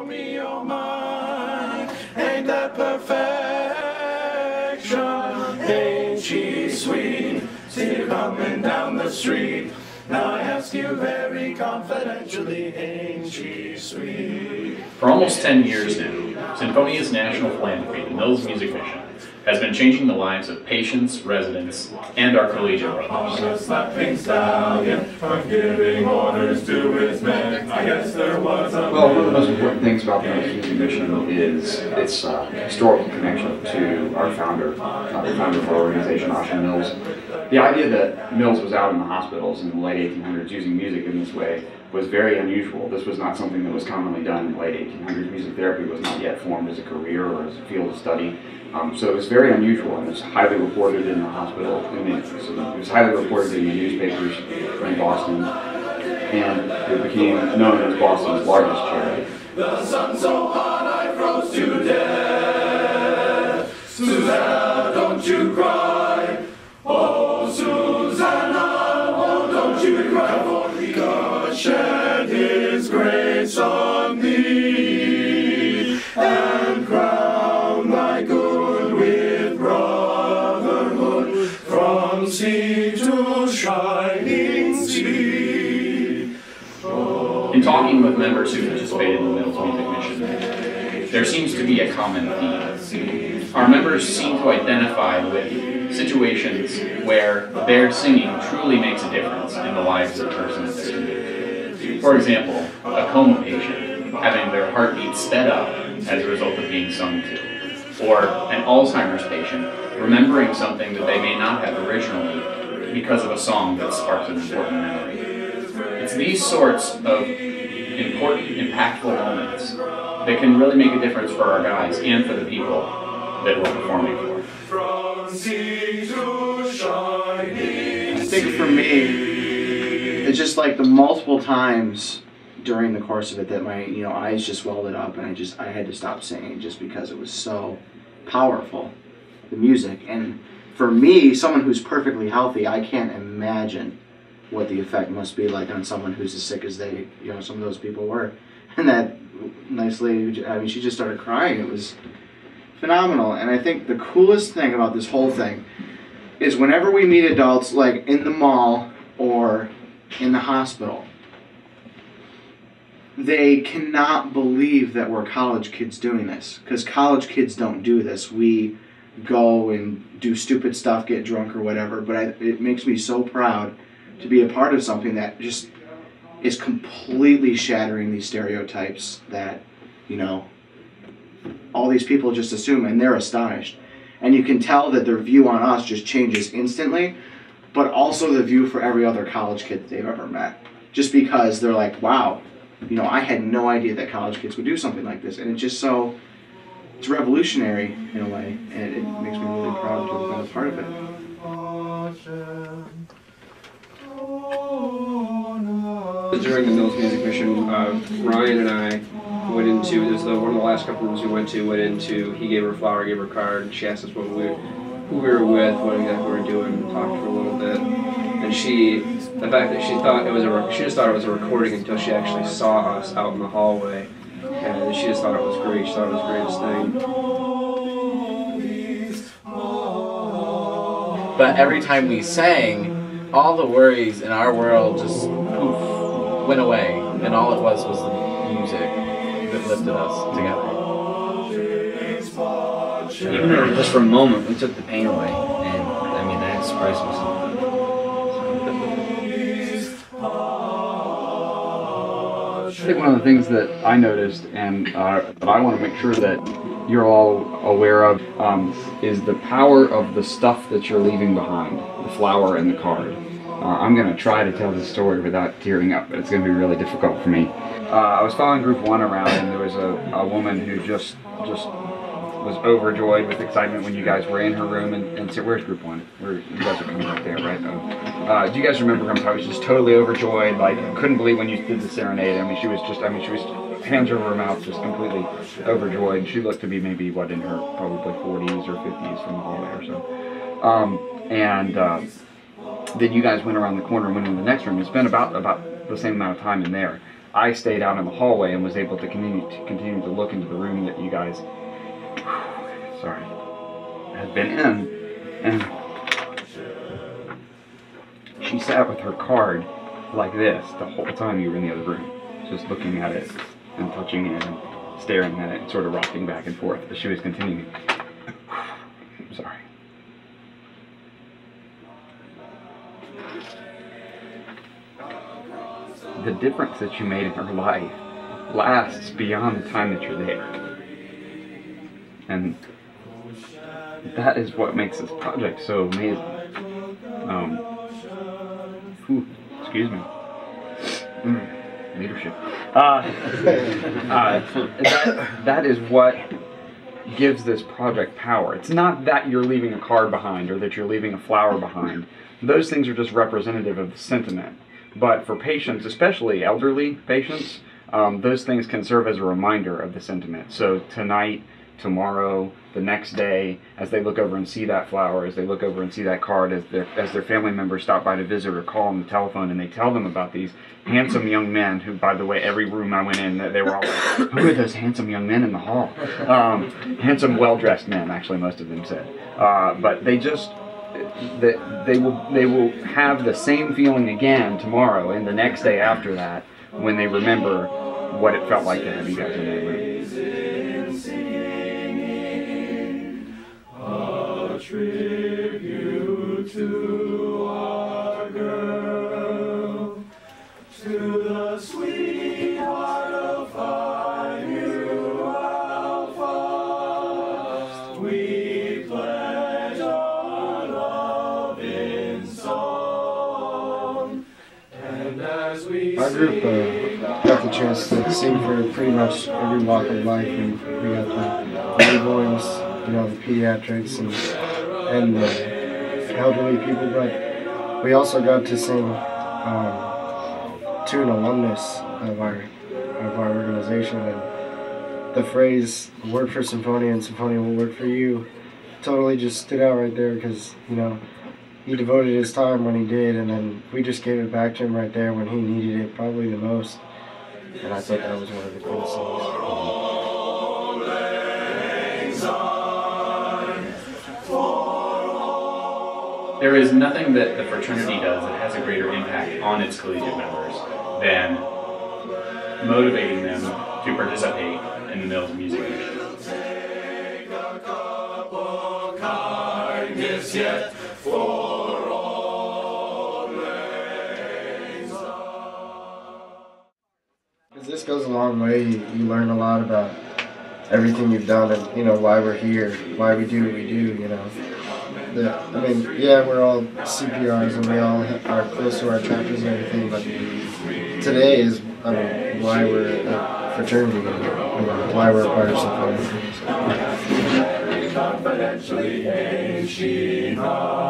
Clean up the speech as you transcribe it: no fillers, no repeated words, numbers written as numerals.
Romeo mine, ain't that perfection? Ain't she sweet? See her coming down the street. Now I ask you very confidentially, ain't she sweet? For almost 10 years now, Sinfonia's national philanthropy, the Mills Music Mission, has been changing the lives of patients, residents, and our collegiate brothers. The slapping stallion for giving orders to his men. I guess there was a... Well, one of the most important things about the Mills Music Mission is its historical connection to our founder, the founder of our organization, Ocean Mills. The idea that Mills was out in the hospitals in the late 1800s using music in this way was very unusual. This was not something that was commonly done in the late 1800s. Music therapy was not yet formed as a career or as a field of study. So it was very unusual, and it was highly reported in the hospital. It was highly reported in the newspapers in Boston, and it became known as Boston's largest charity. The sun's so hot I froze to death. Susanna, don't you cry. Oh, Susanna, oh, don't you cry, for God shed His grace on thee, and crown thy good with brotherhood from sea to shining sea. In talking with members who participated in the Mills Music Mission, there seems to be a common theme. Our members seem to identify with situations where their singing truly makes a difference in the lives of persons in this community. For example, a coma patient having their heartbeat sped up as a result of being sung to, or an Alzheimer's patient remembering something that they may not have originally because of a song that sparks an important memory. It's these sorts of important, impactful moments that can really make a difference for our guys and for the people that we're performing for. From sea to shining I think for me, it's just like the multiple times during the course of it that my eyes just welled up, and I had to stop singing just because it was so powerful, the music. And for me, someone who's perfectly healthy, I can't imagine what the effect must be like on someone who's as sick as they, some of those people were. And that nice lady, I mean, she just started crying. It was phenomenal. And I think the coolest thing about this whole thing is whenever we meet adults, like in the mall or in the hospital, they cannot believe that we're college kids doing this, because college kids don't do this. We go and do stupid stuff, get drunk or whatever, but it makes me so proud to be a part of something that just is completely shattering these stereotypes that, all these people just assume, and they're astonished. And you can tell that their view on us just changes instantly, but also the view for every other college kid that they've ever met. Just because they're like, wow, I had no idea that college kids would do something like this. And it's just so, it's revolutionary in a way, and it makes me really proud to have been a part of it. During the Mills Music Mission, Ryan and I went into, this is one of the last couple rooms we went into, he gave her a flower, gave her a card, and she asked us who we were with, what exactly we were doing, and talked for a little bit. And the fact that she just thought it was a recording until she actually saw us out in the hallway. And she just thought it was great, she thought it was the greatest thing. But every time we sang, all the worries in our world just poof, went away, and all it was the music that lifted us together. Even though just for a moment we took the pain away, and I mean that's priceless. I think one of the things that I noticed, and that I want to make sure that you're all aware of, is the power of the stuff that you're leaving behind, the flower and the card. I'm going to try to tell this story without tearing up, but it's going to be really difficult for me. I was following Group 1 around, and there was a woman who just was overjoyed with excitement when you guys were in her room and said, "Where's Group 1? You guys are coming right there, right?" Do you guys remember her? I was just totally overjoyed, like couldn't believe when you did the serenade. She was hands over her mouth, just completely overjoyed. She looked to be maybe in her probably 40s or 50s from the hallway or so. Then you guys went around the corner and went into the next room and spent about the same amount of time in there. I stayed out in the hallway and was able to continue to look into the room that you guys, sorry, had been in, and she sat with her card like this the whole time you were in the other room, just looking at it and touching it and staring at it and sort of rocking back and forth as she was continuing. Sorry. The difference that you made in her life lasts beyond the time that you're there. And that is what makes this project so amazing. Excuse me. Leadership. That is what gives this project power. It's not that you're leaving a card behind or that you're leaving a flower behind. Those things are just representative of the sentiment. But for patients, especially elderly patients, those things can serve as a reminder of the sentiment. So tonight, tomorrow, the next day, as they look over and see that flower, as they look over and see that card, as their family members stop by to visit or call on the telephone and they tell them about these handsome young men who, by the way, every room I went in, they were all like, who are those handsome young men in the hall? Handsome, well-dressed men, actually, most of them said. But they just... they will have the same feeling again tomorrow and the next day after that when they remember what it felt like to have you guys in that room. A tribute to our girl, to the sweetheart of Phi Mu Alpha. We pledge our love in song, and as we our group got the chance to sing for pretty much every walk of life, and we got the newborns, you know, the pediatrics and the elderly people, but we also got to sing to an alumnus of our organization, and the phrase "work for Sinfonia and Sinfonia will work for you" totally just stood out right there, because, you know, he devoted his time when he did, and then we just gave it back to him right there when he needed it probably the most, and I thought that was one of the coolest things. There is nothing that the fraternity does that has a greater impact on its collegiate members than motivating them to participate in the Mills Music Mission. Take a cup of kindness yet for all lays Because this goes a long way. You learn a lot about everything you've done, and, you know, why we're here, why we do what we do, you know. I mean, yeah, we're all CPRs and we all are close to our chapters and everything, but today is, I mean, why we're a fraternity, you know, why we're a part of Sinfonia. confidentially, ain't she not?